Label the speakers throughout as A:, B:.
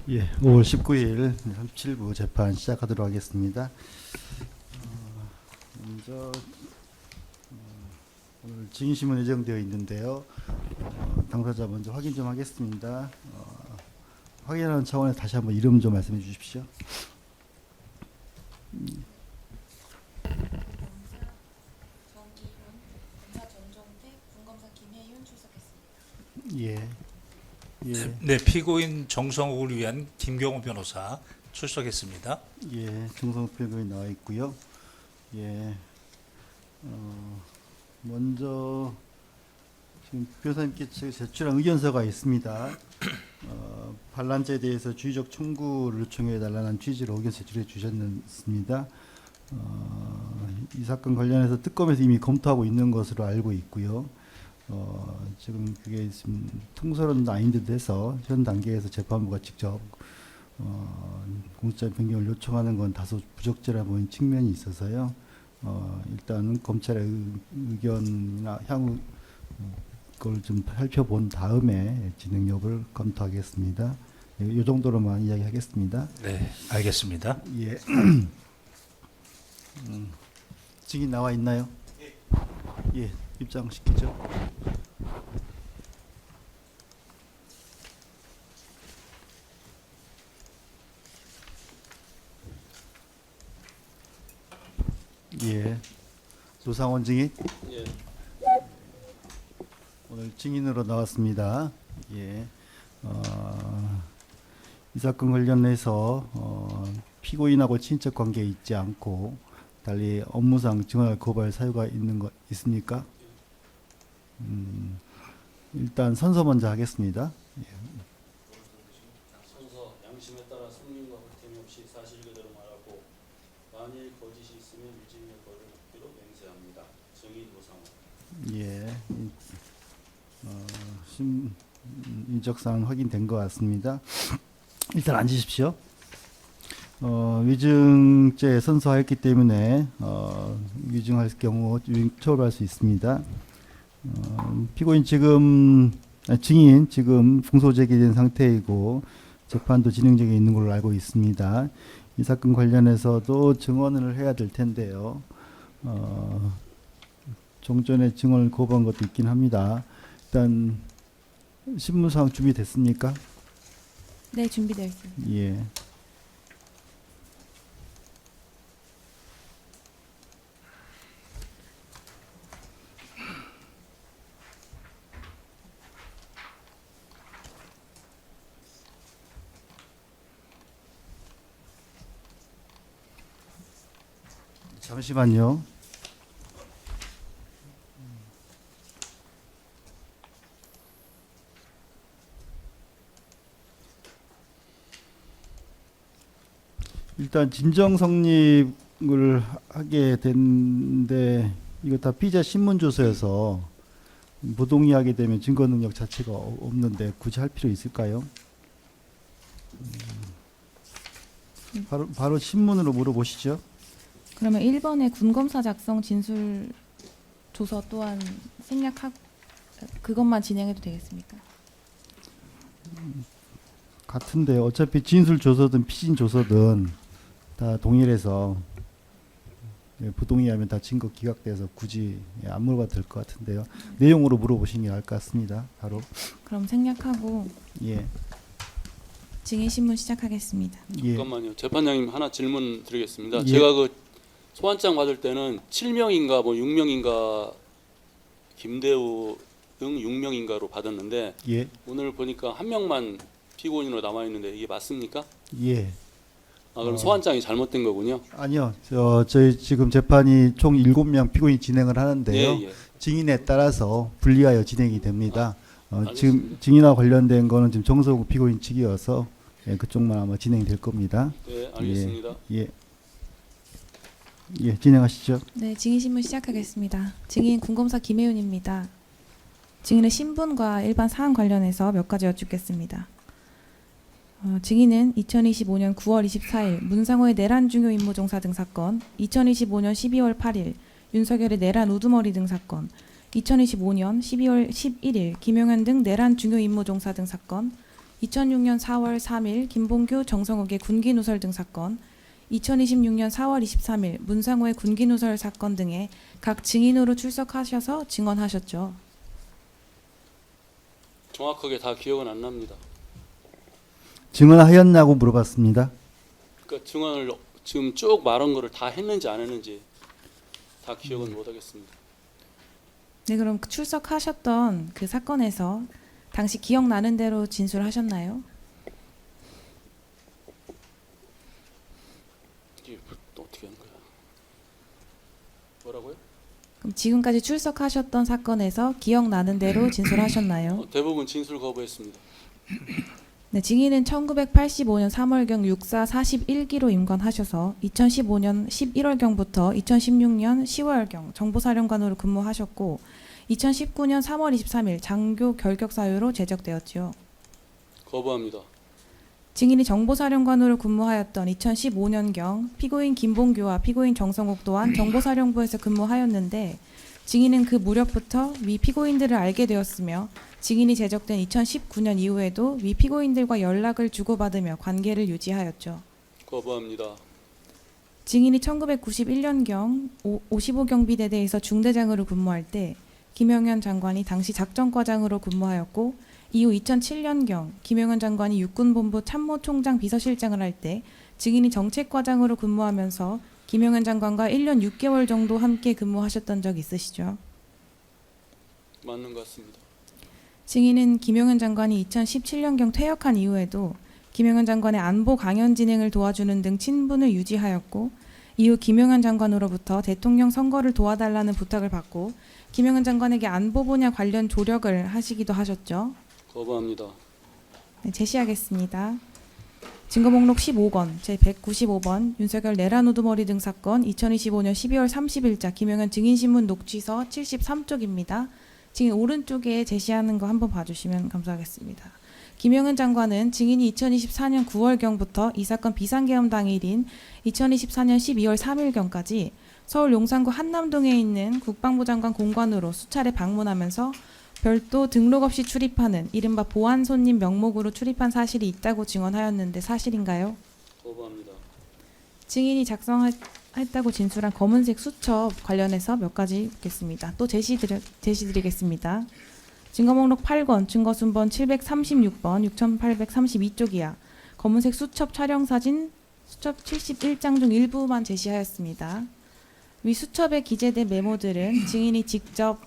A: 예, 5월 19일 37부 재판 시작하도록 하겠습니다. 먼저 오늘 증인신문 예정되어 있는데요. 당사자 먼저 확인 좀 하겠습니다. 확인하는 차원에서 다시 한번 이름 좀 말씀해 주십시오.
B: 검사 전종택, 군검사 김혜윤 출석했습니다.
A: 예, 예,
C: 네, 피고인 정성욱을 위한 김경호 변호사 출석했습니다.
A: 예, 정성욱 변호인이 나와 있고요. 예, 먼저 지금 변호사님께 제출한 의견서가 있습니다. 반란죄에 대해서 주의적 청구를 요청해 달라는 취지로 의견 제출해 주셨습니다. 이 사건 관련해서 특검에서 이미 검토하고 있는 것으로 알고 있고요. 지금 그게 지금 통설은 아닌 듯해서 현 단계에서 재판부가 직접 공소장 변경을 요청하는 건 다소 부적절해 보이는 측면이 있어서요. 일단은 검찰의 의견이나 향후 그걸 좀 살펴본 다음에 진행 여부를 검토하겠습니다. 이 정도로만 이야기하겠습니다.
C: 네, 알겠습니다.
A: 예. 증인 나와 있나요? 예, 입장시키죠. 예, 조상원 증인.
D: 예,
A: 오늘 증인으로 나왔습니다. 예, 이 사건 관련해서 피고인하고 친인척 관계에 있지 않고 달리 업무상 증언을 고발 사유가 있는 것 있습니까? 일단 선서 먼저 하겠습니다.
D: 선서 양심에 따라 성님과 헛됨이 없이 사실 그대로 말하고 만일 거짓이 있으면 유죄의 벌을 받기로 맹세합니다. 증인 노상원.
A: 예, 인적사항 확인된 것 같습니다. 일단 앉으십시오. 위증죄 선서하였기 때문에 위증할 경우 처벌할 수 있습니다. 피고인 증인 지금 공소 제기된 상태이고 재판도 진행 중에 있는 걸로 알고 있습니다. 이 사건 관련해서도 증언을 해야 될 텐데요. 종전에 증언을 거부한 것도 있긴 합니다. 일단 신문사항 준비됐습니까?
B: 네, 준비되어 있습니다.
A: 예. 잠시만요. 일단 진정 성립을 하게 됐는데 이거 다 피의자 신문 조서여서 부동의하게 되면 증거 능력 자체가 없는데 굳이 할 필요 있을까요? 바로 신문으로 물어보시죠.
B: 그러면 1번의 군검사 작성 진술 조서 또한 생략하고 그것만 진행해도 되겠습니까?
A: 같은데 어차피 진술 조서든 피신 조서든 다 동일해서 부동의하면 다 증거 기각돼서 굳이 안 물어봐도 될 것 같은데요. 내용으로 물어보시는 게 나을 것 같습니다. 바로
B: 그럼 생략하고
A: 예,
B: 증인 신문 시작하겠습니다.
A: 예,
D: 잠깐만요. 재판장님 하나 질문 드리겠습니다.
A: 예.
D: 제가 그 소환장 받을 때는 7명인가 뭐 6명인가 김대우 등 6명인가로 받았는데
A: 예,
D: 오늘 보니까 한 명만 피고인으로 남아 있는데 이게 맞습니까?
A: 예.
D: 아, 그럼 소환장이 잘못된 거군요.
A: 아니요. 저희 지금 재판이 총 7명 피고인이 진행을 하는데요.
D: 예.
A: 증인에 따라서 분리하여 진행이 됩니다. 지금
D: 알겠습니다.
A: 증인과 관련된 거는 지금 정석우 피고인 측이어서 그쪽만 아마 진행될 겁니다.
D: 네, 알겠습니다.
A: 예. 예, 진행하시죠.
B: 네, 증인 신문 시작하겠습니다. 증인 군검사 김혜윤입니다. 증인의 신분과 일반 사안 관련해서 몇 가지 여쭙겠습니다. 증인은 2025년 9월 24일 문상호의 내란 중요 임무 종사 등 사건, 2025년 12월 8일 윤석열의 내란 우두머리 등 사건, 2025년 12월 11일 김용현 등 내란 중요 임무 종사 등 사건, 2006년 4월 3일 김봉규, 정성욱의 군기 누설 등 사건, 2026년 4월 23일 문상호의 군기 누설 사건 등에 각 증인으로 출석하셔서 증언하셨죠.
D: 정확하게 다 기억은 안 납니다.
A: 증언하였냐고 물어봤습니다.
D: 그러니까 증언을 지금 쭉 말한 거를 다 했는지 안 했는지 다 기억은 못 하겠습니다.
B: 네, 그럼 출석하셨던 그 사건에서 당시 기억나는 대로 진술하셨나요?
D: 이게 또 어떻게 하는 거야? 뭐라고요?
B: 그럼 지금까지 출석하셨던 사건에서 기억나는 대로 진술하셨나요?
D: 대부분 진술 거부했습니다.
B: 네, 증인은 1985년 3월경 육사 41기로 임관하셔서 2015년 11월경부터 2016년 10월경 정보사령관으로 근무하셨고 2019년 3월 23일 장교 결격 사유로 제적되었지요.
D: 거부합니다.
B: 증인이 정보사령관으로 근무하였던 2015년경 피고인 김봉규와 피고인 정성욱 또한 정보사령부에서 근무하였는데 증인은 그 무렵부터 위 피고인들을 알게 되었으며 증인이 제적된 2019년 이후에도 위 피고인들과 연락을 주고받으며 관계를 유지하였죠.
D: 거부합니다.
B: 증인이 1991년경 55경비대대에서 중대장으로 근무할 때 김영현 장관이 당시 작전과장으로 근무하였고 이후 2007년경 김영현 장관이 육군본부 참모총장 비서실장을 할 때 증인이 정책과장으로 근무하면서 김영현 장관과 1년 6개월 정도 함께 근무하셨던 적 있으시죠?
D: 맞는 것 같습니다.
B: 증인은 김영현 장관이 2017년경 퇴역한 이후에도 김영현 장관의 안보 강연 진행을 도와주는 등 친분을 유지하였고 이후 김영현 장관으로부터 대통령 선거를 도와달라는 부탁을 받고 김영현 장관에게 안보 분야 관련 조력을 하시기도 하셨죠.
D: 거부합니다.
B: 네, 제시하겠습니다. 증거 목록 15건, 제195번 윤석열 내란 우두머리 등 사건 2025년 12월 30일자 김영현 증인신문 녹취서 73쪽입니다. 증인 오른쪽에 제시하는 거 한번 봐주시면 감사하겠습니다. 김영현 장관은 증인이 2024년 9월경부터 이 사건 비상계엄 당일인 2024년 12월 3일경까지 서울 용산구 한남동에 있는 국방부 장관 공관으로 수차례 방문하면서 별도 등록 없이 출입하는 이른바 보안 손님 명목으로 출입한 사실이 있다고 증언하였는데 사실인가요?
D: 거부합니다.
B: 증인이 작성했다고 진술한 검은색 수첩 관련해서 몇 가지 묻겠습니다. 또 제시드리겠습니다. 증거 목록 8건, 증거 순번 736번, 6832쪽이야. 검은색 수첩 촬영 사진 수첩 71장 중 일부만 제시하였습니다. 위 수첩에 기재된 메모들은 증인이 직접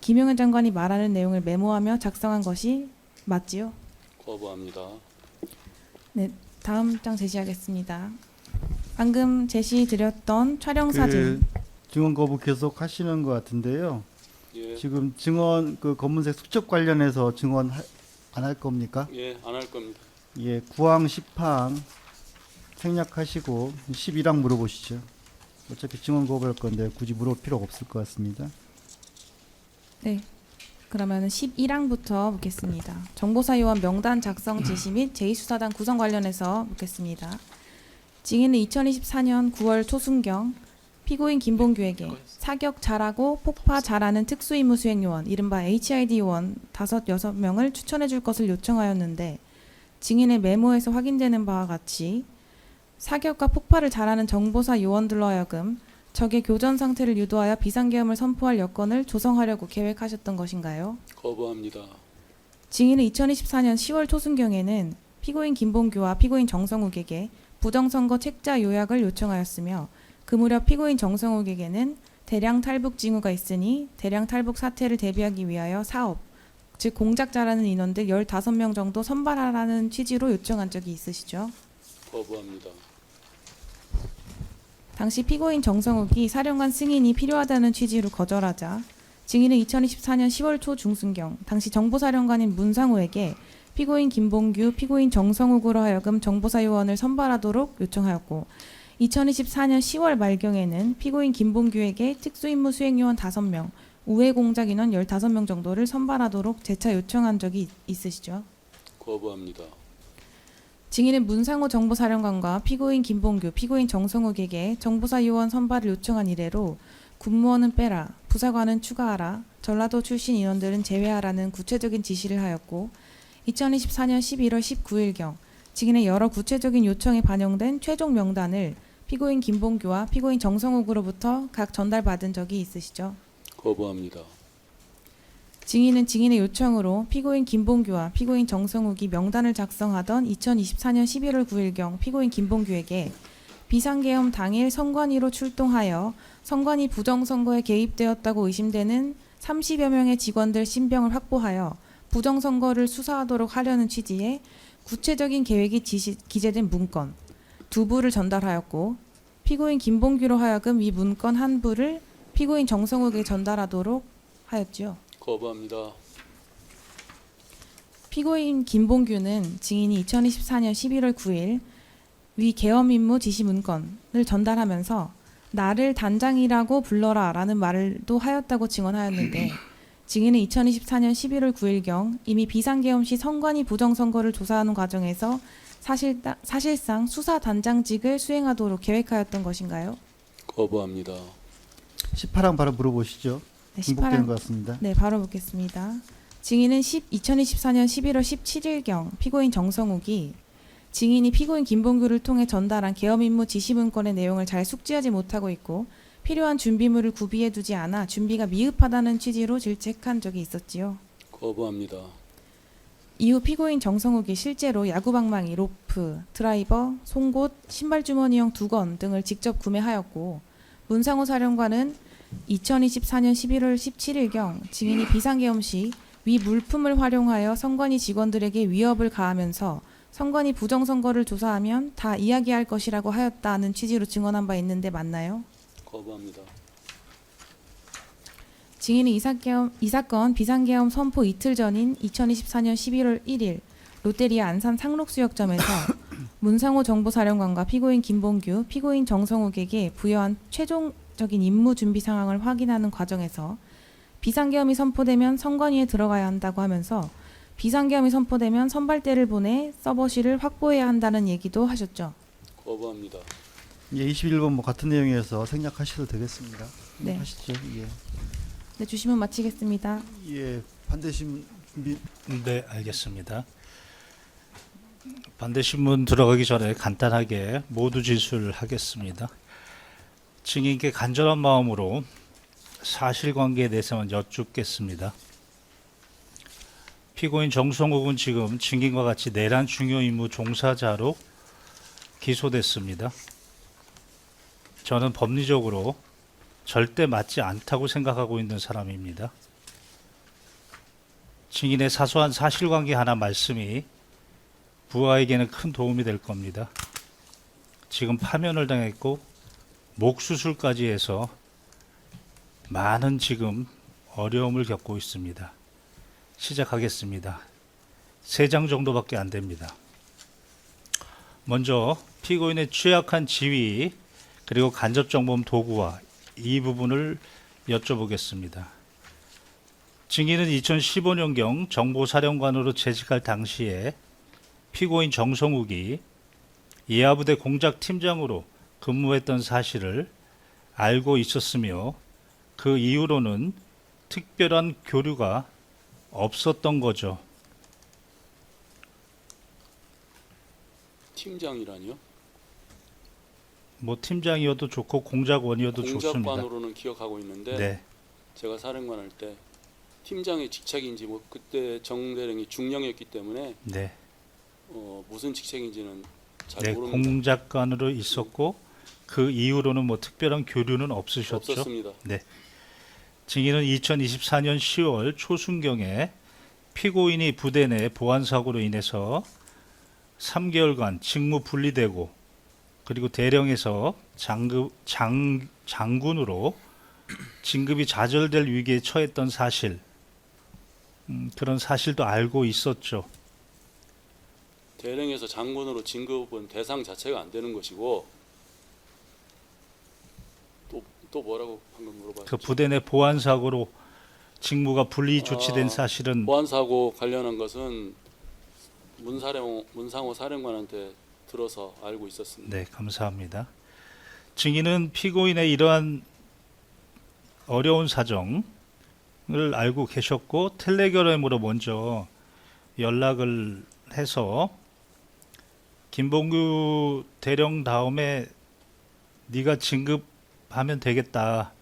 B: 김영현 장관이 말하는 내용을 메모하며 작성한 것이 맞지요?
D: 거부합니다.
B: 네, 다음 장 제시하겠습니다. 방금 제시드렸던 촬영 사진.
A: 증언 거부 계속 하시는 것 같은데요.
D: 예,
A: 지금 증언 그 검은색 수첩 관련해서 증언 안 할 겁니까?
D: 예, 안 할 겁니다.
A: 예, 9항 10항 생략하시고 11항 물어보시죠. 어차피 증언 거부할 건데 굳이 물어볼 필요가 없을 것 같습니다.
B: 네. 그러면 11항부터 묻겠습니다. 정보사 요원 명단 작성 지시 및 제2수사단 구성 관련해서 묻겠습니다. 증인은 2024년 9월 초순경 피고인 김봉규에게 사격 잘하고 폭파 잘하는 특수임무 수행 요원 이른바 HID 요원 5-6명을 추천해 줄 것을 요청하였는데 증인의 메모에서 확인되는 바와 같이 사격과 폭파를 잘하는 정보사 요원들로 하여금 적의 교전 상태를 유도하여 비상계엄을 선포할 여건을 조성하려고 계획하셨던 것인가요?
D: 거부합니다.
B: 증인은 2024년 10월 초순경에는 피고인 김봉규와 피고인 정성욱에게 부정선거 책자 요약을 요청하였으며 그 무렵 피고인 정성욱에게는 대량 탈북 징후가 있으니 대량 탈북 사태를 대비하기 위하여 사업, 즉 공작자라는 인원들 15명 정도 선발하라는 취지로 요청한 적이 있으시죠?
D: 거부합니다.
B: 당시 피고인 정성욱이 사령관 승인이 필요하다는 취지로 거절하자 증인은 2024년 10월 초 중순경 당시 정보사령관인 문상호에게 피고인 김봉규, 피고인 정성욱으로 하여금 정보사 요원을 선발하도록 요청하였고 2024년 10월 말경에는 피고인 김봉규에게 특수임무 수행요원 5명, 우회 공작 인원 15명 정도를 선발하도록 재차 요청한 적이 있으시죠?
D: 거부합니다.
B: 증인은 문상호 정보사령관과 피고인 김봉규, 피고인 정성욱에게 정보사 요원 선발을 요청한 이래로 군무원은 빼라, 부사관은 추가하라, 전라도 출신 인원들은 제외하라는 구체적인 지시를 하였고 2024년 11월 19일경 증인의 여러 구체적인 요청에 반영된 최종 명단을 피고인 김봉규와 피고인 정성욱으로부터 각 전달받은 적이 있으시죠?
D: 거부합니다.
B: 증인은 증인의 요청으로 피고인 김봉규와 피고인 정성욱이 명단을 작성하던 2024년 11월 9일경 피고인 김봉규에게 비상계엄 당일 선관위로 출동하여 선관위 부정선거에 개입되었다고 의심되는 30여 명의 직원들 신병을 확보하여 부정선거를 수사하도록 하려는 취지의 구체적인 계획이 기재된 문건 두 부를 전달하였고 피고인 김봉규로 하여금 이 문건 한 부를 피고인 정성욱에게 전달하도록 하였지요.
D: 거부합니다.
B: 피고인 김봉규는 증인이 2024년 11월 9일 위 계엄 임무 지시 문건을 전달하면서 나를 단장이라고 불러라 라는 말도 하였다고 증언하였는데 증인은 2024년 11월 9일경 이미 비상계엄 시 선관위 부정선거를 조사하는 과정에서 사실상 수사단장직을 수행하도록 계획하였던 것인가요?
D: 거부합니다.
A: 18항 바로 물어보시죠.
B: 네,
A: 중복되는 것 같습니다.
B: 네, 바로 묻겠습니다. 증인은 2024년 11월 17일경 피고인 정성욱이 증인이 피고인 김봉규를 통해 전달한 계엄 임무 지시 문건의 내용을 잘 숙지하지 못하고 있고 필요한 준비물을 구비해 두지 않아 준비가 미흡하다는 취지로 질책한 적이 있었지요.
D: 거부합니다.
B: 이후 피고인 정성욱이 실제로 야구방망이, 로프, 드라이버, 송곳, 신발 주머니형 2건 등을 직접 구매하였고 문상호 사령관은 2024년 11월 17일경 증인이 비상계엄 시 위 물품을 활용하여 선관위 직원들에게 위협을 가하면서 선관위 부정선거를 조사하면 다 이야기할 것이라고 하였다는 취지로 증언한 바 있는데 맞나요?
D: 거부합니다.
B: 증인은 이 사건 비상계엄 선포 이틀 전인 2024년 11월 1일 롯데리아 안산 상록수역점에서 문상호 정보사령관과 피고인 김봉규, 피고인 정성욱에게 부여한 최종적인 임무 준비 상황을 확인하는 과정에서 비상계엄이 선포되면 선관위에 들어가야 한다고 하면서 비상계엄이 선포되면 선발대를 보내 서버실을 확보해야 한다는 얘기도 하셨죠.
D: 거부합니다.
A: 예, 21번 뭐 같은 내용에서 생략하셔도 되겠습니다.
B: 네.
A: 하시죠. 예.
B: 네, 주시면 마치겠습니다.
A: 예, 반대심 준비.
C: 네, 알겠습니다. 반대신문 들어가기 전에 간단하게 모두 진술하겠습니다. 증인께 간절한 마음으로 사실관계에 대해서만 여쭙겠습니다. 피고인 정성욱은 지금 증인과 같이 내란 중요 임무 종사자로 기소됐습니다. 저는 법리적으로 절대 맞지 않다고 생각하고 있는 사람입니다. 증인의 사소한 사실관계 하나 말씀이 부하에게는 큰 도움이 될 겁니다. 지금 파면을 당했고 목 수술까지 해서 많은 지금 어려움을 겪고 있습니다. 시작하겠습니다. 3장 정도밖에 안 됩니다. 먼저 피고인의 취약한 지위 그리고 간접정범 도구와 이 부분을 여쭤보겠습니다. 증인은 2015년경 정보사령관으로 재직할 당시에 피고인 정성욱이 이하부대 공작팀장으로 근무했던 사실을 알고 있었으며 그 이후로는 특별한 교류가 없었던 거죠.
D: 팀장이라니요?
C: 뭐 팀장이어도 좋고 공작원이어도 좋습니다.
D: 공작관으로는 기억하고 있는데
C: 네,
D: 제가 사령관할 때 팀장의 직책인지 뭐 그때 정대령이 중령이었기 때문에
C: 네,
D: 무슨 직책인지는 잘
C: 네,
D: 모릅니다.
C: 공작관으로 있었고 그 이후로는 뭐 특별한 교류는 없으셨죠.
D: 없었습니다.
C: 네. 증인은 2024년 10월 초순경에 피고인이 부대 내 보안 사고로 인해서 3개월간 직무 분리되고 그리고 대령에서 장군으로 진급이 좌절될 위기에 처했던 사실, 그런 사실도 알고 있었죠.
D: 대령에서 장군으로 진급은 대상 자체가 안 되는 것이고 또 뭐라고 방금 물어봤죠?
C: 그 부대 내 보안 사고로 직무가 분리 조치된 사실은
D: 보안 사고 관련한 것은 문상호 사령관한테 들어서 알고 있었습니다.
C: 네, 감사합니다. 증인은 피고인의 이러한 어려운 사정을 알고 계셨고 텔레그램으로 먼저 연락을 해서 김봉규 대령 다음에 네가 진급하면 되겠다.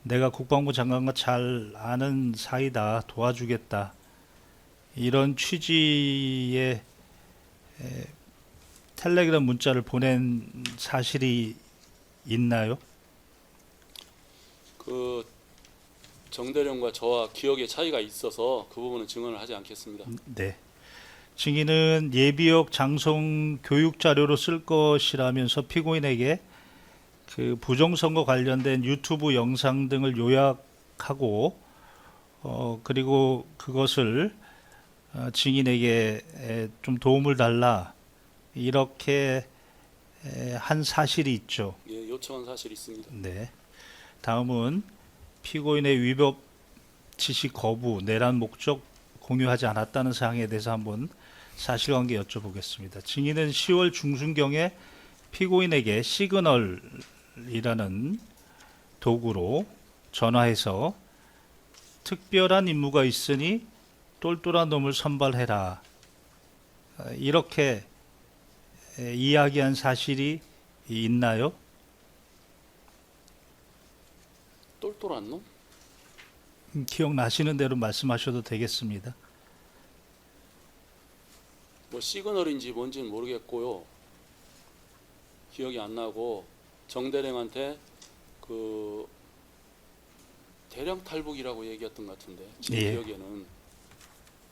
C: 내가 국방부 장관과 잘 아는 사이다. 도와주겠다. 이런 취지의 텔레그램 문자를 보낸 사실이 있나요?
D: 그 정대령과 저와 기억의 차이가 있어서 그 부분은 증언을 하지 않겠습니다.
C: 네. 증인은 예비역 장성 교육 자료로 쓸 것이라면서 피고인에게 그 부정선거 관련된 유튜브 영상 등을 요약하고 그리고 그것을 증인에게 좀 도움을 달라 이렇게 한 사실이 있죠.
D: 예, 요청한 사실이 있습니다.
C: 네. 다음은 피고인의 위법 지시 거부, 내란 목적 공유하지 않았다는 사항에 대해서 한번 사실관계 여쭤보겠습니다. 증인은 10월 중순경에 피고인에게 시그널이라는 도구로 전화해서 특별한 임무가 있으니 똘똘한 놈을 선발해라. 이렇게 이야기한 사실이 있나요?
D: 똘똘한 놈?
C: 기억나시는 대로 말씀하셔도 되겠습니다.
D: 뭐 시그널인지 뭔지는 모르겠고요. 기억이 안 나고 정대령한테 그 대량 탈북이라고 얘기했던 것 같은데 제
C: 예.
D: 기억에는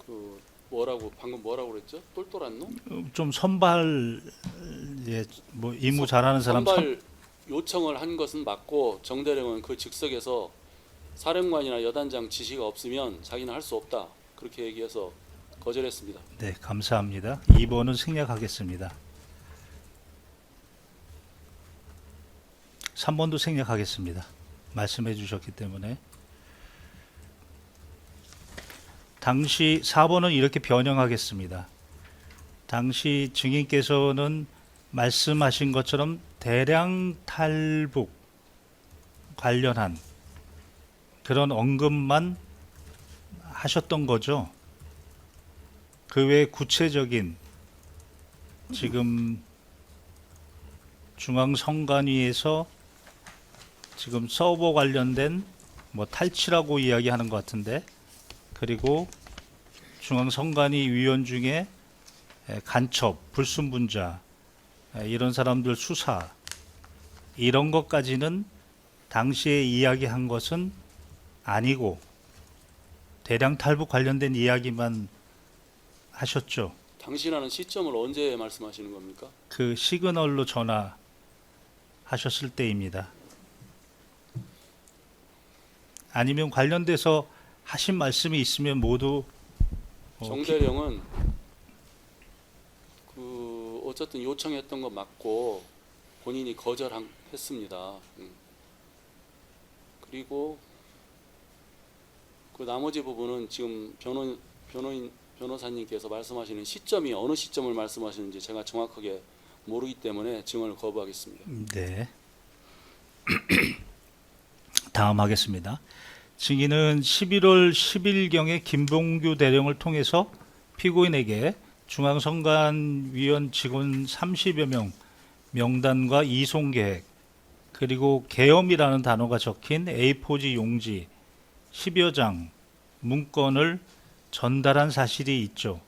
D: 그 뭐라고 방금 뭐라고 그랬죠? 똘똘한 놈?
C: 좀 선발 뭐 임무 잘하는 사람
D: 선발 요청을 한 것은 맞고 정대령은 그 즉석에서 사령관이나 여단장 지시가 없으면 자기는 할 수 없다 그렇게 얘기해서 거절했습니다.
C: 네, 감사합니다. 2번은 생략하겠습니다. 3번도 생략하겠습니다. 말씀해 주셨기 때문에. 당시 4번은 이렇게 변형하겠습니다. 당시 증인께서는 말씀하신 것처럼 대량 탈북 관련한 그런 언급만 하셨던 거죠. 그 외에 구체적인 지금 중앙선관위에서 지금 서버 관련된 뭐 탈취라고 이야기하는 것 같은데, 그리고 중앙선관위 위원 중에 간첩, 불순분자 이런 사람들 수사 이런 것까지는 당시에 이야기한 것은 아니고 대량 탈북 관련된 이야기만 하셨죠.
D: 당신하는 시점을 언제 말씀하시는 겁니까?
C: 그 시그널로 전화하셨을 때입니다. 아니면 관련돼서 하신 말씀이 있으면 모두
D: 정대령은 그 어쨌든 요청했던 거 맞고 본인이 거절했습니다. 그리고 그 나머지 부분은 지금 변호사님께서 말씀하시는 시점이 어느 시점을 말씀하시는지 제가 정확하게 모르기 때문에 증언을 거부하겠습니다.
C: 네. 다음 하겠습니다. 증인은 11월 10일경에 김봉규 대령을 통해서 피고인에게 중앙선관위원 직원 30여 명 명단과 이송 계획, 그리고 계엄이라는 단어가 적힌 A4지 용지 10여 장 문건을 전달한 사실이 있죠.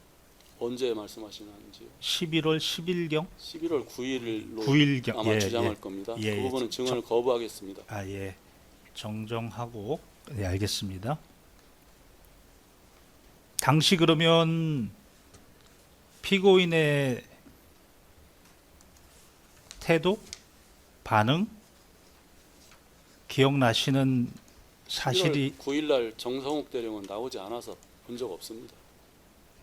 D: 언제 말씀하시는지요?
C: 11월 10일경?
D: 11월 9일로
C: 9일경.
D: 아마 주장할 겁니다.
C: 예,
D: 그
C: 예.
D: 부분은 증언을 거부하겠습니다.
C: 예. 정정하고, 네, 알겠습니다. 당시 그러면 피고인의 태도, 반응, 기억나시는 사실이
D: 9일 날 정성욱 대령은 나오지 않아서 본 적 없습니다.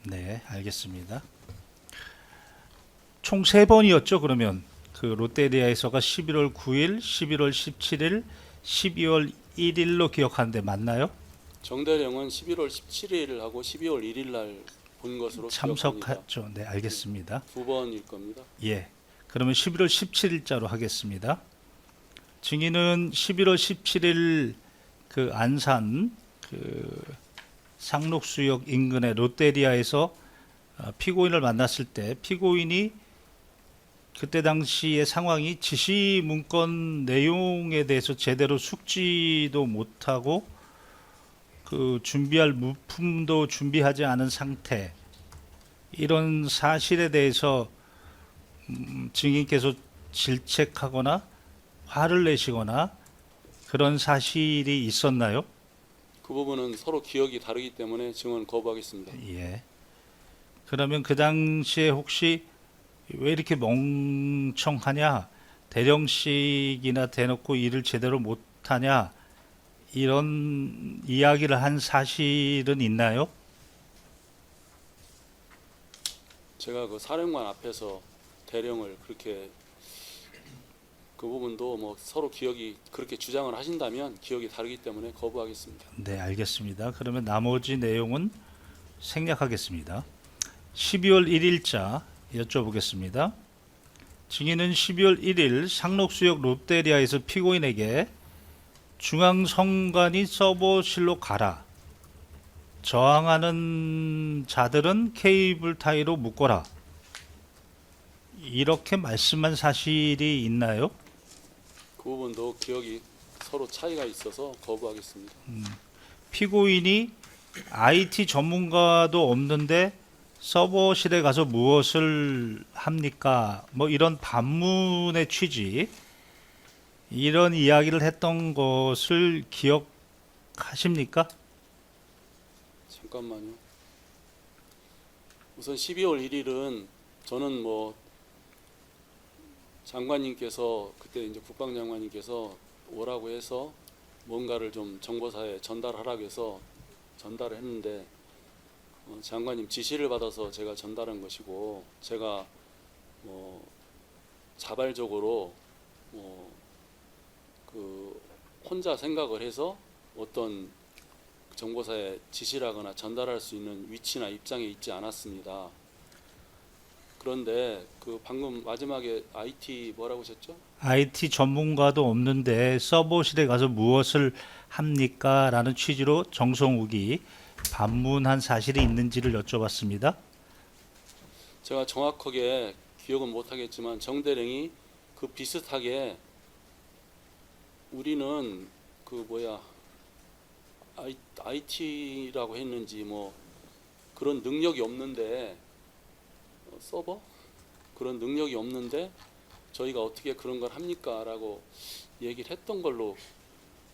C: 네, 알겠습니다. 총 3번이었죠, 그러면. 그 롯데리아에서가 11월 9일, 11월 17일, 12월 1일로 기억하는데 맞나요?
D: 정대령은 11월 17일하고 12월 1일 날 본 것으로 기억합니다.
C: 참석했죠. 네, 알겠습니다.
D: 두 번일 겁니다.
C: 예. 그러면 11월 17일자로 하겠습니다. 증인은 11월 17일 그 안산 그 상록수역 인근의 롯데리아에서 피고인을 만났을 때 피고인이 그때 당시의 상황이 지시 문건 내용에 대해서 제대로 숙지도 못하고 그 준비할 물품도 준비하지 않은 상태, 이런 사실에 대해서 증인께서 질책하거나 화를 내시거나 그런 사실이 있었나요?
D: 그 부분은 서로 기억이 다르기 때문에 증언 거부하겠습니다.
C: 예. 그러면 그 당시에 혹시 왜 이렇게 멍청하냐, 대령식이나 대놓고 일을 제대로 못하냐, 이런 이야기를 한 사실은 있나요?
D: 제가 그 사령관 앞에서 대령을 그렇게 그 부분도 뭐 서로 기억이 그렇게 주장을 하신다면 기억이 다르기 때문에 거부하겠습니다.
C: 네, 알겠습니다. 그러면 나머지 내용은 생략하겠습니다. 12월 1일자 여쭤보겠습니다. 증인은 12월 1일 상록수역 롯데리아에서 피고인에게 중앙성관이 서버실로 가라, 저항하는 자들은 케이블 타이로 묶어라, 이렇게 말씀한 사실이 있나요?
D: 그 부분도 기억이 서로 차이가 있어서 거부하겠습니다.
C: 피고인이 IT 전문가도 없는데 서버실에 가서 무엇을 합니까? 뭐 이런 반문의 취지, 이런 이야기를 했던 것을 기억하십니까?
D: 잠깐만요. 우선 12월 1일은 저는 뭐 장관님께서 그때 이제 국방장관님께서 오라고 해서 뭔가를 좀 정보사에 전달하라고 해서 전달을 했는데 장관님 지시를 받아서 제가 전달한 것이고, 제가 뭐 자발적으로 그 혼자 생각을 해서 어떤 정보사에 지시를 하거나 전달할 수 있는 위치나 입장에 있지 않았습니다. 그런데 그 방금 마지막에 IT 뭐라고 하셨죠?
C: IT 전문가도 없는데 서버실에 가서 무엇을 합니까? 라는 취지로 정성욱이 반문한 사실이 있는지를 여쭤봤습니다.
D: 제가 정확하게 기억은 못하겠지만 정대령이 그 비슷하게 우리는 그 뭐야 IT라고 했는지 뭐 그런 능력이 없는데 서버? 그런 능력이 없는데 저희가 어떻게 그런 걸 합니까? 라고 얘기를 했던 걸로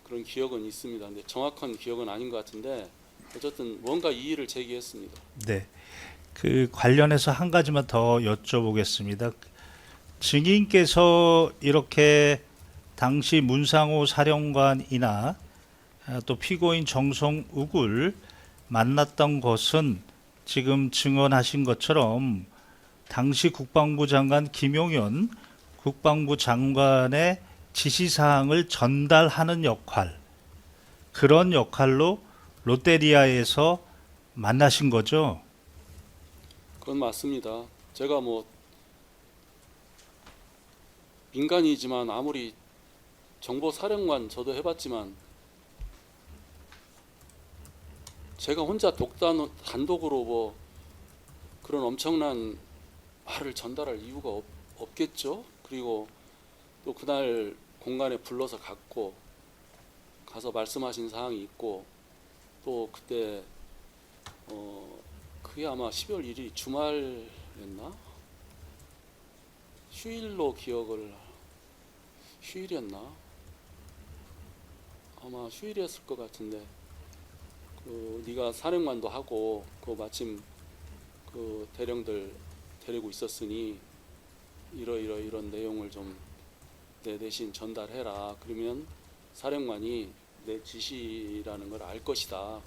D: 그런 기억은 있습니다. 근데 정확한 기억은 아닌 것 같은데 어쨌든 뭔가 이의를 제기했습니다.
C: 네. 그 관련해서 한 가지만 더 여쭤보겠습니다. 증인께서 이렇게 당시 문상호 사령관이나 또 피고인 정성욱을 만났던 것은 지금 증언하신 것처럼 당시 국방부 장관 김용현 국방부 장관의 지시사항을 전달하는 역할, 그런 역할로 롯데리아에서 만나신 거죠?
D: 그건 맞습니다. 제가 뭐 민간이지만 아무리 정보사령관 저도 해봤지만 제가 혼자 단독으로 뭐 그런 엄청난 말을 전달할 이유가 없겠죠. 그리고 또 그날 공간에 불러서 가서 말씀하신 사항이 있고, 또 그때 그게 아마 12월 1일이 주말이었나? 휴일이었나? 아마 휴일이었을 것 같은데 그 네가 사령관도 하고 그 마침 그 대령들 데리고 있었으니 이런 내용을 좀 내 대신 전달해라. 그러면 사령관이 내 지시라는 걸 알 것이다.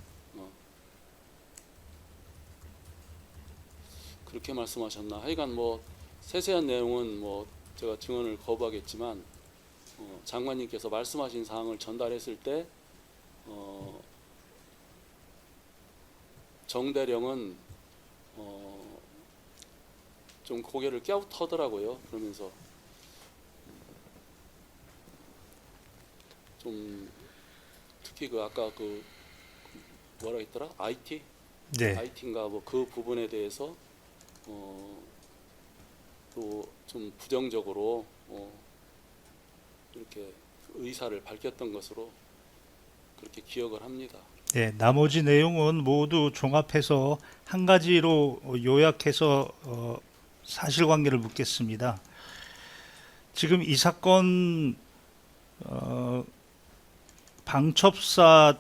D: 그렇게 말씀하셨나? 하여간 뭐 세세한 내용은 뭐 제가 증언을 거부하겠지만 장관님께서 말씀하신 사항을 전달했을 때 정대령은 좀 고개를 깨우터더라고요. 그러면서 좀 특히 그 아까 그 뭐라 했더라? IT?
C: 네.
D: IT인가 뭐 그 부분에 대해서 또 좀 부정적으로 이렇게 의사를 밝혔던 것으로 그렇게 기억을 합니다.
C: 네, 나머지 내용은 모두 종합해서 한 가지로 요약해서 사실관계를 묻겠습니다. 지금 이 사건 방첩사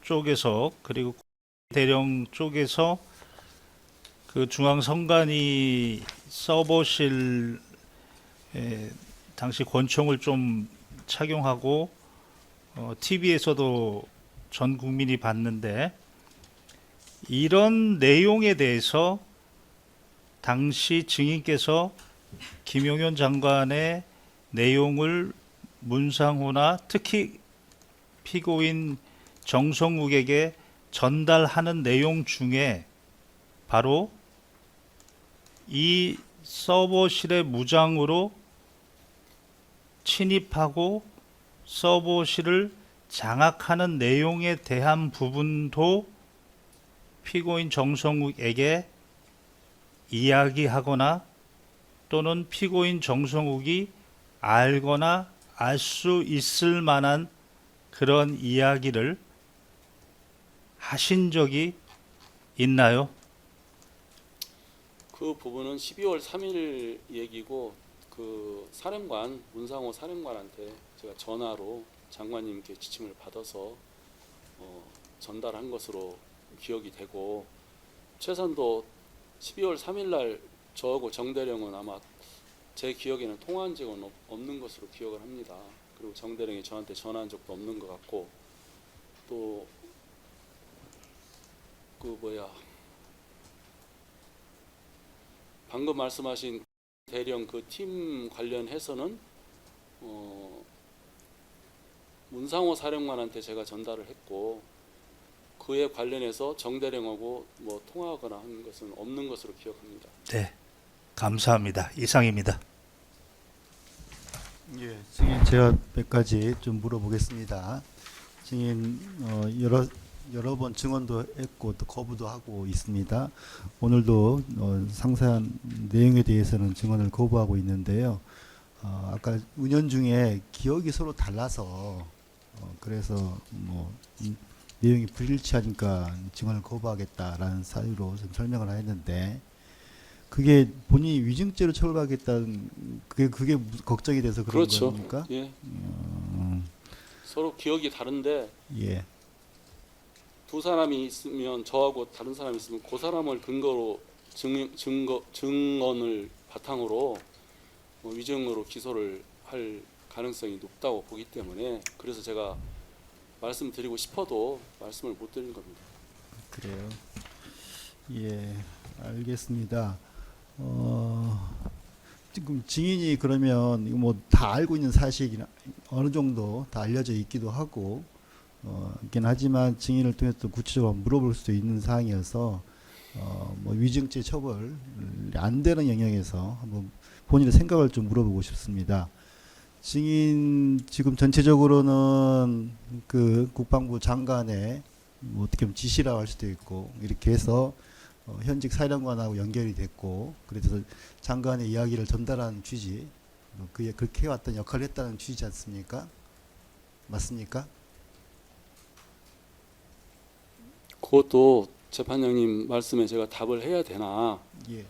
C: 쪽에서 그리고 대령 쪽에서 그 중앙선관위 서버실에 당시 권총을 좀 착용하고 TV에서도 전 국민이 봤는데 이런 내용에 대해서 당시 증인께서 김용현 장관의 내용을 문상호나 특히 피고인 정성욱에게 전달하는 내용 중에 바로 이 서버실의 무장으로 침입하고 서버실을 장악하는 내용에 대한 부분도 피고인 정성욱에게 이야기하거나 또는 피고인 정성욱이 알거나 알 수 있을 만한 그런 이야기를 하신 적이 있나요?
D: 그 부분은 12월 3일 얘기고 그 사령관 문상호 사령관한테 제가 전화로 장관님께 지침을 받아서 전달한 것으로 기억이 되고 최선도 12월 3일 날 저하고 정대령은 아마 제 기억에는 통화한 적은 없는 것으로 기억을 합니다. 그리고 정대령이 저한테 전화한 적도 없는 것 같고 또 방금 말씀하신 대령 그 팀 관련해서는 문상호 사령관한테 제가 전달을 했고 그에 관련해서 정대령하고 뭐 통화하거나 한 것은 없는 것으로 기억합니다.
C: 네, 감사합니다. 이상입니다.
A: 예, 증인 제가 몇 가지 좀 물어보겠습니다. 증인 여러 번 증언도 했고 또 거부도 하고 있습니다. 오늘도 상세한 내용에 대해서는 증언을 거부하고 있는데요. 아까 은연중에 기억이 서로 달라서 그래서 뭐 내용이 불일치하니까 증언을 거부하겠다라는 사유로 좀 설명을 했는데 그게 본인이 위증죄로 처벌하겠다는 그게 걱정이 돼서 그런
D: 그렇죠.
A: 겁니까?
D: 예. 서로 기억이 다른데
A: 예.
D: 두 사람이 있으면 저하고 다른 사람이 있으면 그 사람을 근거로 증언을 바탕으로 위증으로 기소를 할 가능성이 높다고 보기 때문에 그래서 제가 말씀드리고 싶어도 말씀을 못 드리는 겁니다.
A: 그래요. 예, 알겠습니다. 지금 증인이 그러면 이거 뭐 다 알고 있는 사실이나 어느 정도 다 알려져 있기도 하고 있긴 하지만 증인을 통해서 또 구체적으로 물어볼 수도 있는 사항이어서 뭐 위증죄 처벌 안 되는 영역에서 한번 본인의 생각을 좀 물어보고 싶습니다. 증인 지금 전체적으로는 그 국방부 장관의 뭐 어떻게 보면 지시라고 할 수도 있고 이렇게 해서 현직 사령관하고 연결이 됐고 그래서 장관의 이야기를 전달하는 취지 그렇게 해왔던 역할을 했다는 취지지 않습니까? 맞습니까?
D: 그것도 재판장님 말씀에 제가 답을 해야 되나
A: 예.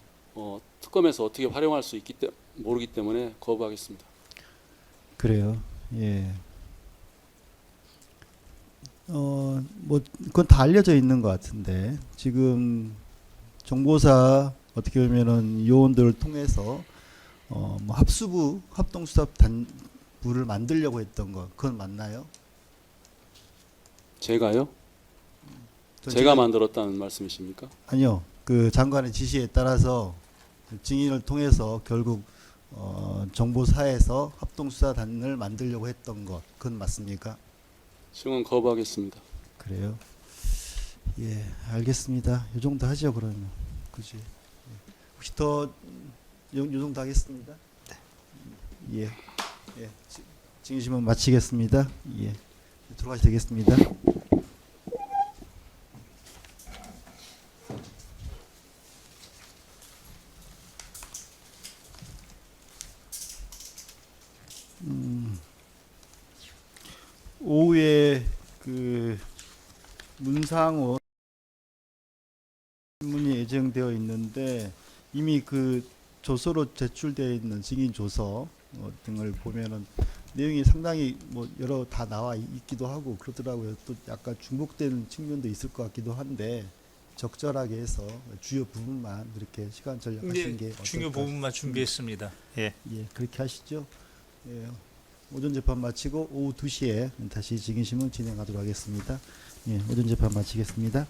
D: 특검에서 어떻게 활용할 수 있기 모르기 때문에 거부하겠습니다.
A: 그래요. 예. 뭐 그건 다 알려져 있는 것 같은데 지금 정보사 어떻게 보면은 요원들을 통해서 뭐 합수부 합동수사단부를 만들려고 했던 거 그건 맞나요?
D: 제가요? 제가 만들었다는 말씀이십니까?
A: 아니요. 그 장관의 지시에 따라서 증인을 통해서 결국 정보사에서 합동수사단을 만들려고 했던 것 그건 맞습니까?
D: 증언 거부하겠습니다.
A: 그래요. 예, 알겠습니다. 이 정도 하죠 그러면. 그지. 예. 혹시 더 요 정도 하겠습니다. 네. 예, 예. 증인심은 마치겠습니다. 예, 들어가셔도 되겠습니다. 오후에 그 문상호 신문이 예정되어 있는데 이미 그 조서로 제출되어 있는 증인 조서 등을 보면은 내용이 상당히 뭐 여러 다 나와 있기도 하고 그러더라고요. 또 약간 중복되는 측면도 있을 것 같기도 한데 적절하게 해서 주요 부분만 이렇게 시간 절약하시는 게 어떨까?
C: 중요 부분만 준비했습니다. 예.
A: 예, 그렇게 하시죠. 예, 오전 재판 마치고 오후 2시에 다시 증인신문 진행하도록 하겠습니다. 예, 오전 재판 마치겠습니다.